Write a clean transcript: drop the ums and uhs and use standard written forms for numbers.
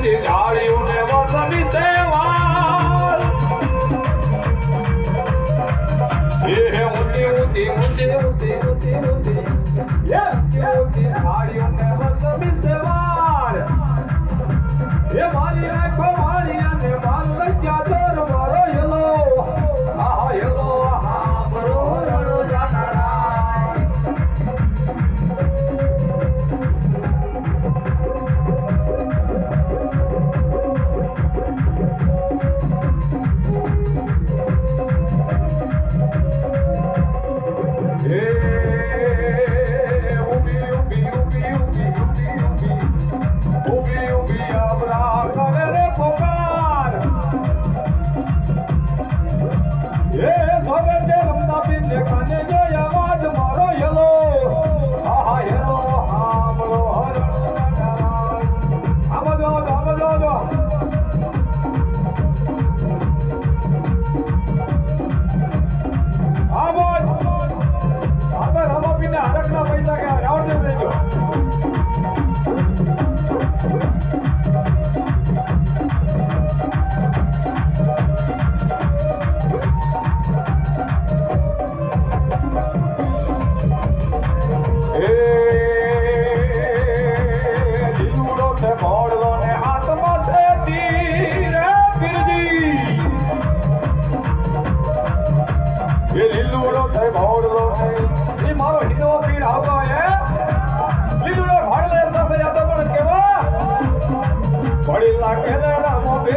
ઊંધી ઝાડીઓને વસની સેવા એ ઊંધી ઊંધી ઊંધી ઊંધી ઊંધી ઊંધી ઊંધી ઝાડીઓને વસની સેવા એ મારી આંખો મારી અને માલ લગ્યા દર મારો યલો આહા યલો આહા બરો રણો જાનારા પૈસા કે રાવણ દેવ લઈ ગયો મારો હિન્દો પીર આવતો હે લીલુડો ભાડલે સાથે જાતો પણ કેવા પડી લાગે ને રામો બે